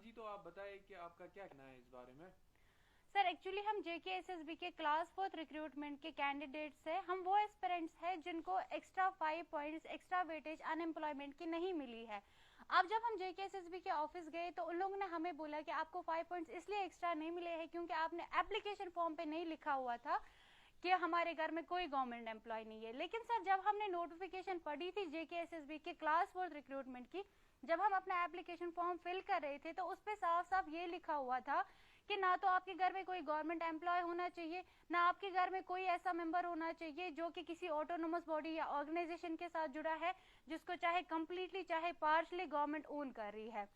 जी, तो आप बताएं कि आपका क्या कहना है इस बारे में। सर एक्चुअली हम जेकेएसएसबी के क्लास 4 रिक्रूटमेंट के कैंडिडेट्स हैं। हम वो एस्पिरेंट्स हैं जिनको extra 5 points extra weightage unemployment की नहीं मिली है। अब जब हम जेकेएसएसबी के ऑफिस गए तो उन लोगों ने हमें बोला कि आपको 5 पॉइंट्स इसलिए एक्स्ट्रा नहीं मिले हैं क्योंकि आपने एप्लीकेशन फॉर्म पे नहीं लिखा हुआ था कि हमारे घर में कोई गवर्नमेंट एम्प्लॉय नहीं है। लेकिन सर जब हमने नोटिफिकेशन पढ़ी थी जेकेएसएसबी के क्लास 4 रिक्रूटमेंट की, जब हम अपना एप्लीकेशन फॉर्म फिल कर रहे थे तो उस पे साफ साफ ये लिखा हुआ था कि ना तो आपके घर में कोई गवर्नमेंट एम्प्लॉय होना चाहिए, ना आपके घर में कोई ऐसा मेंबर होना चाहिए जो कि किसी ऑटोनोमस बॉडी या ऑर्गेनाइजेशन के साथ जुड़ा है जिसको चाहे कंप्लीटली चाहे पार्शली गवर्नमेंट ओन कर रही है।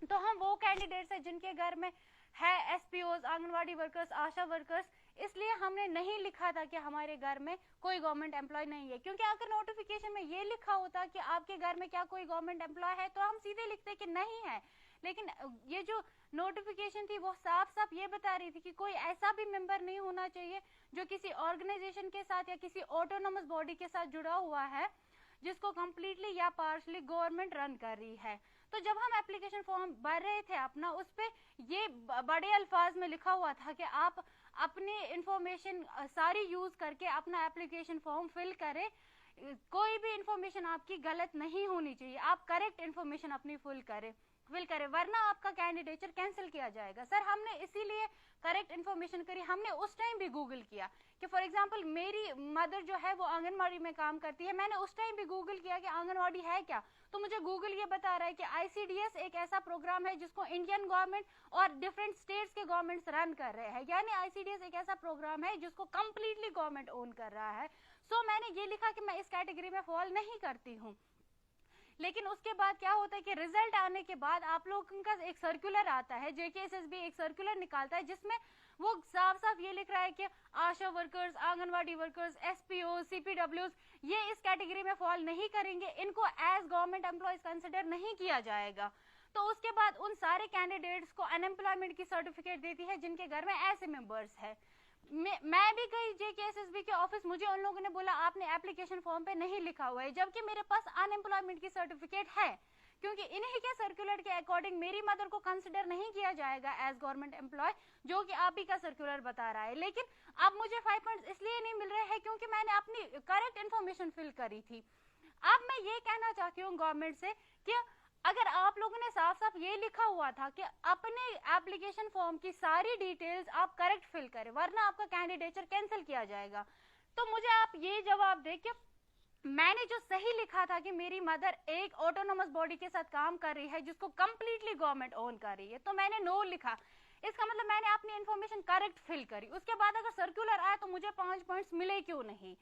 तो हम वो कैंडिडेट्स हैं जिनके घर में है एसपीओज, आंगनवाड़ी वर्कर्स, आशा वर्कर्स, इसलिए हमने नहीं लिखा था कि हमारे घर में कोई गवर्नमेंट एम्प्लॉय नहीं है। क्योंकि अगर नोटिफिकेशन में ये लिखा होता कि आपके घर में क्या कोई गवर्नमेंट एम्प्लॉय है तो हम सीधे लिखते कि नहीं है। लेकिन ये जो नोटिफिकेशन थी वो साफ साफ ये बता रही थी कि कोई ऐसा भी मेंबर नहीं होना चाहिए जो किसी ऑर्गेनाइजेशन के साथ या किसी ऑटोनोमस बॉडी के साथ जुड़ा हुआ है जिसको कंप्लीटली या पार्शली गवर्नमेंट रन कर रही है। तो जब हम एप्लीकेशन फॉर्म भर रहे थे अपना, उस पे ये बड़े अल्फाज में लिखा हुआ था कि आप अपनी इंफॉर्मेशन सारी यूज करके अपना एप्लीकेशन फॉर्म फिल करें, कोई भी इंफॉर्मेशन आपकी गलत नहीं होनी चाहिए, आप करेक्ट इंफॉर्मेशन अपनी फिल करें वरना आपका कैंडिडेचर कैंसिल किया जाएगा। सर हमने इसीलिए करेक्ट इन्फॉर्मेशन करी। हमने उस टाइम भी गूगल किया कि फॉर एग्जांपल मेरी मदर जो है वो आंगनवाड़ी में काम करती है, मैंने उस टाइम भी गूगल किया कि आंगनवाड़ी है क्या, तो मुझे गूगल ये बता रहा है कि आईसीडीएस एक ऐसा प्रोग्राम है जिसको इंडियन गवर्नमेंट और डिफरेंट स्टेट्स के गवर्नमेंट्स रन कर रहे हैं, यानी आईसीडीएस एक ऐसा प्रोग्राम है जिसको कंप्लीटली गवर्नमेंट ओन कर रहा है। सो मैंने ये लिखा कि मैं इस कैटेगरी में फॉल नहीं करती हूँ। लेकिन उसके बाद क्या होता है कि रिजल्ट आने के बाद आप लोगों का एक सर्कुलर आता है, जेकेएसएसबी एक सर्कुलर निकालता है जिसमें वो साफ साफ ये लिख रहा है कि आशा वर्कर्स, आंगनवाड़ी वर्कर्स, एसपीओ, सीपीडब्ल्यूज ये इस कैटेगरी में फॉल नहीं करेंगे, इनको एज गवर्नमेंट एम्प्लॉयज कंसिडर नहीं किया जाएगा। तो उसके बाद उन सारे कैंडिडेट्स को अनएम्प्लॉयमेंट की सर्टिफिकेट देती है जिनके घर में ऐसे मेंबर्स है। मैं भी गई जेकेएसएसबी के ऑफिस, मुझे उन लोगों ने बोला आपने एप्लीकेशन फॉर्म पे नहीं लिखा हुआ है, जबकि मेरे पास अनएम्प्लॉयमेंट की सर्टिफिकेट है, क्योंकि इन्हीं के सर्कुलर के अकॉर्डिंग मेरी मदर को कंसिडर नहीं किया जाएगा एज गवर्नमेंट एम्प्लॉय, जो कि आप ही का सर्कुलर बता रहा है। लेकिन अब मुझे 5 पॉइंट्स इसलिए नहीं मिल रहे हैं क्योंकि मैंने अपनी करेक्ट इन्फॉर्मेशन फिल करी थी। अब मैं ये कहना चाहती हूँ गवर्नमेंट से कि अगर आप लोगों ने साफ साफ ये लिखा हुआ था कि अपने एप्लीकेशन फॉर्म की सारी डिटेल्स आप करेक्ट फिल करें वरना आपका कैंडिडेचर कैंसिल किया जाएगा, तो मुझे आप ये जवाब दें कि मैंने जो सही लिखा था कि मेरी मदर एक ऑटोनोमस बॉडी के साथ काम कर रही है जिसको कंप्लीटली गवर्नमेंट ओन कर रही है, तो मैंने नो लिखा, इसका मतलब मैंने अपनी इंफॉर्मेशन करेक्ट फिल करी। उसके बाद अगर सर्कुलर आया तो मुझे 5 पॉइंट्स मिले क्यों नहीं।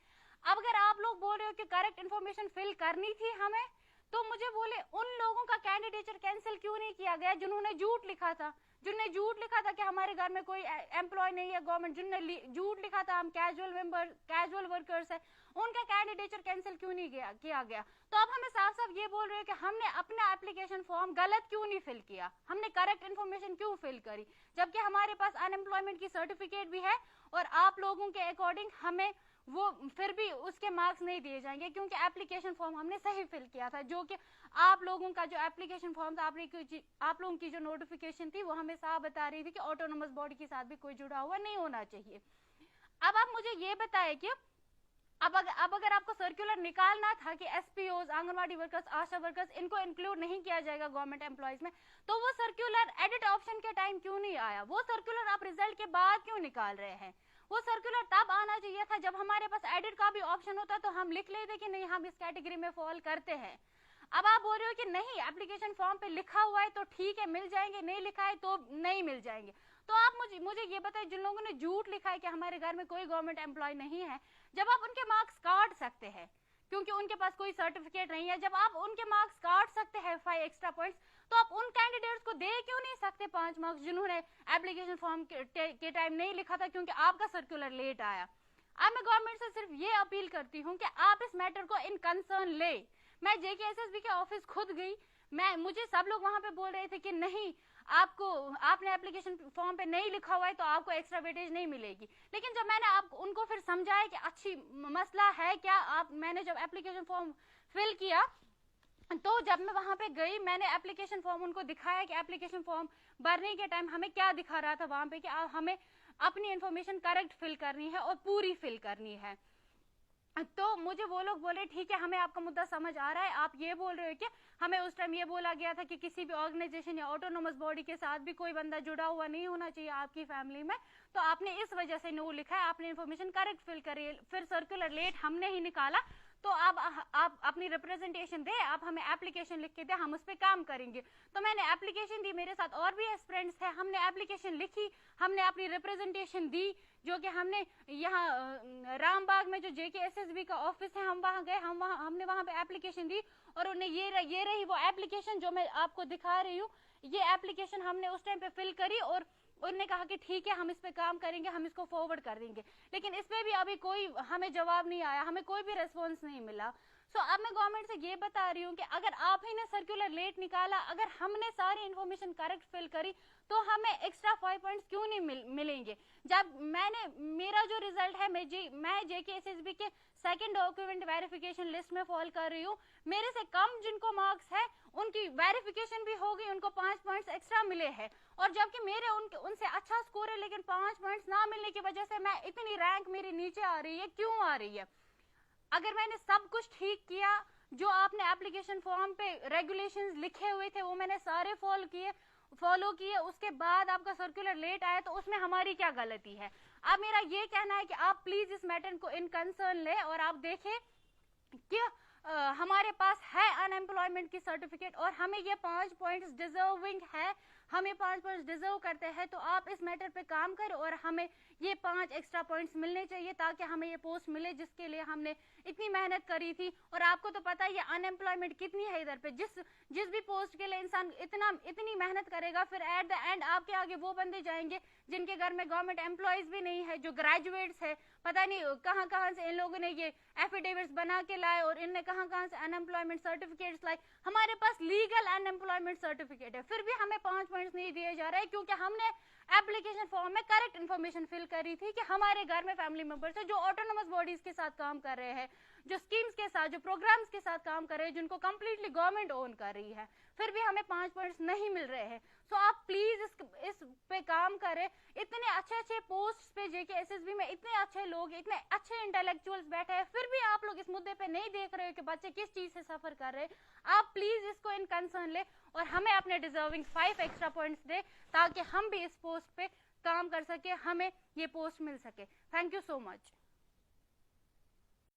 अब अगर आप लोग बोल रहे हो कि करेक्ट इन्फॉर्मेशन फिल करनी थी हमें, तो मुझे बोले उन लोगों का कैंडिडेचर कैंसिल क्यों नहीं किया गया जिन्होंने झूठ लिखा था, जिन्होंने झूठ लिखा था कि हमारे घर में कोई एम्प्लॉय नहीं है गवर्नमेंट, जिन्होंने झूठ लिखा था हम कैजुअल वर्कर्स है, उनका कैंडिडेचर कैंसिल क्यों नहीं किया गया। तो अब हमें साफ साफ ये बोल रहे हो कि हमने अपना एप्लीकेशन फॉर्म गलत क्यों नहीं फिल किया, हमने करेक्ट इन्फॉर्मेशन क्यों फिल करी, जबकि हमारे पास अनएम्प्लॉयमेंट की सर्टिफिकेट भी है और आप लोगों के अकॉर्डिंग हमें वो फिर भी उसके मार्क्स नहीं दिए जाएंगे क्योंकि एप्लीकेशन फॉर्म हमने सही फिल किया था। जो कि आप लोगों का जो एप्लीकेशन फॉर्म था, आप लोगों की जो नोटिफिकेशन थी वो हमें साफ बता रही थी कि ऑटोनोमस बॉडी के साथ भी कोई जुड़ा हुआ नहीं होना चाहिए। अब आप मुझे ये बताएं कि अब अगर आपको सर्कुलर निकालना था कि एसपीओज, आंगनवाड़ी वर्कर्स, आशा वर्कर्स इनको इंक्लूड नहीं किया जाएगा गवर्नमेंट एम्प्लॉयज में, तो वो सर्कुलर एडिट ऑप्शन के टाइम क्यों नहीं आया, वो सर्कुलर आप रिजल्ट के बाद क्यों निकाल रहे हैं। वो सर्कुलर तब आना चाहिए था जब हमारे पास एडिट का भी ऑप्शन होता, तो हम लिख लेते कि नहीं हम इस कैटेगरी में फॉल करते हैं। अब आप बोल रहे हो कि नहीं एप्लीकेशन फॉर्म पे लिखा हुआ है तो ठीक है मिल जाएंगे, नहीं लिखा है तो नहीं मिल जाएंगे। तो आप मुझे ये बताइए जिन लोगों ने झूठ लिखा है कि हमारे घर में कोई गवर्नमेंट एम्प्लॉय नहीं है, जब आप उनके मार्क्स काट सकते हैं क्योंकि उनके पास कोई सर्टिफिकेट नहीं है, जब आप उनके मार्क्स काट सकते हैं 5 एक्स्ट्रा पॉइंट्स, तो आप उन कैंडिडेट्स को दे क्यों नहीं सकते 5 मार्क्स जिन्होंने एप्लीकेशन फॉर्म के टाइम नहीं लिखा था क्योंकि आपका सर्कुलर लेट आया। अब मैं गवर्नमेंट से सिर्फ ये अपील करती हूँ कि आप इस मैटर को इन कंसर्न ले। मैं जेकेएसएसबी के ऑफिस खुद गई, मुझे सब लोग वहां पे बोल रहे थे कि नहीं आपने एप्लीकेशन फॉर्म पे नहीं लिखा हुआ है तो आपको एक्स्ट्रा वेटेज नहीं मिलेगी। लेकिन जब मैंने उनको फिर समझाया कि अच्छी मसला है क्या, मैंने जब एप्लीकेशन फॉर्म फिल किया तो जब मैं वहां पे गई, मैंने एप्लीकेशन फॉर्म उनको दिखाया कि एप्लीकेशन फॉर्म भरने के टाइम हमें क्या दिखा रहा था वहां पे कि हमें अपनी इंफॉर्मेशन करेक्ट फिल करनी है और पूरी फिल करनी है। तो मुझे वो लोग बोले ठीक है, हमें आपका मुद्दा समझ आ रहा है, आप ये बोल रहे हो कि हमें उस टाइम ये बोला गया था कि किसी भी ऑर्गेनाइजेशन या ऑटोनोमस बॉडी के साथ भी कोई बंदा जुड़ा हुआ नहीं होना चाहिए आपकी फैमिली में, तो आपने इस वजह से नो लिखा है, आपने इन्फॉर्मेशन करेक्ट फिल करी। फिर सर्कुलर लेट हमने ही निकाला, तो आप अपनी रिप्रेजेंटेशन दे, आप हमें एप्लीकेशन लिख के दे, हम उस पर काम करेंगे। तो मैंने एप्लीकेशन दी, मेरे साथ और भी एस्पिरेंट्स थे, हमने एप्लीकेशन लिखी, हमने अपनी रिप्रेजेंटेशन दी, जो कि हमने यहाँ रामबाग में जो JKSSB का ऑफिस है, हम वहां गए, हमने वहां पे एप्लीकेशन दी, और उन्हें ये रही वो एप्लीकेशन जो मैं आपको दिखा रही हूँ। ये एप्लीकेशन हमने उस टाइम पे फिल करी, और उन्होंने कहा कि ठीक है, हम इस पे काम करेंगे, हम इसको फॉरवर्ड कर देंगे। लेकिन इस पे भी अभी कोई हमें जवाब नहीं आया, हमें कोई भी रेस्पॉन्स नहीं मिला। सो अब मैं गवर्नमेंट से ये बता रही हूँ कि अगर आप ही ने सर्कुलर लेट निकाला, अगर हमने सारी इन्फॉर्मेशन करेक्ट फिल करी, तो हमें एक्स्ट्रा 5 पॉइंट्स क्यों नहीं मिलेंगे। जब मेरा जो रिजल्ट है, मैं JKSSB के सेकंड डॉक्यूमेंट वेरिफिकेशन लिस्ट में फॉल कर रही हूँ, मेरे से कम जिनको मार्क्स है उनकी वेरिफिकेशन भी हो गई, उनको 5 पॉइंट्स एक्स्ट्रा मिले हैं, और जबकि मेरे उनसे अच्छा स्कोर है, लेकिन 5 पॉइंट्स ना मिलने की वजह से मैं इतनी रैंक मेरी नीचे आ रही है। क्यों आ रही है? अगर मैंने सब कुछ ठीक किया, जो आपने एप्लीकेशन फॉर्म पे रेगुलेशंस लिखे हुए थे वो मैंने सारे फॉलो किए, उसके बाद आपका सर्कुलर लेट आया, तो उसमें हमारी क्या गलती है? अब मेरा ये कहना है कि आप प्लीज इस मैटर को इन कंसर्न ले, और आप देखें कि हमारे पास है अनएम्प्लॉयमेंट की सर्टिफिकेट, और हमें ये 5 पॉइंट्स डिजर्विंग है, हमें 5 पॉइंट्स डिजर्व करते हैं। तो आप इस मैटर पे काम करें, और हमें ये 5 एक्स्ट्रा पॉइंट्स मिलने चाहिए, ताकि हमें ये पोस्ट मिले जिसके लिए हमने इतनी मेहनत करी थी। और आपको तो पता ही है अनएम्प्लॉयमेंट कितनी है इधर पे, जिस भी पोस्ट के लिए इंसान इतनी मेहनत करेगा, फिर एट द एंड आपके आगे वो बंदे जाएंगे जिनके घर में गवर्नमेंट एम्प्लॉयज भी नहीं है, जो ग्रेजुएट्स है, पता नहीं कहां से इन लोगों ने ये एफिडेविट्स बना के लाए, और इनने कहां से अनएम्प्लॉयमेंट सर्टिफिकेट्स लाए। हमारे पास लीगल अनएम्प्लॉयमेंट सर्टिफिकेट है, फिर भी हमें 5 पॉइंट्स नहीं दिए जा रहे हैं, क्योंकि हमने एप्लीकेशन फॉर्म में करेक्ट इन्फॉर्मेशन फिल करी थी कि हमारे घर में फैमिली मेंबर्स है जो ऑटोनोमस बॉडीज के साथ काम कर रहे हैं, जो स्कीम्स के साथ, जो प्रोग्राम्स के साथ काम कर रहे हैं, जिनको कंप्लीटली गवर्नमेंट ओन कर रही है, फिर भी हमें 5 पॉइंट्स नहीं मिल रहे हैं। सो आप प्लीज इस पे काम करें। इतने अच्छे पोस्ट पे JKSSB में इतने अच्छे लोग, इतने अच्छे इंटेलेक्चुअल्स बैठे हैं, फिर भी आप लोग इस मुद्दे पे नहीं देख रहे हो कि बच्चे किस चीज से सफर कर रहे हैं। आप प्लीज इसको इन कंसर्न ले, और हमें अपने डिजर्विंग 5 एक्स्ट्रा पॉइंट्स दे, ताकि हम भी इस पोस्ट पे काम कर सके, हमें ये पोस्ट मिल सके। Thank you so much.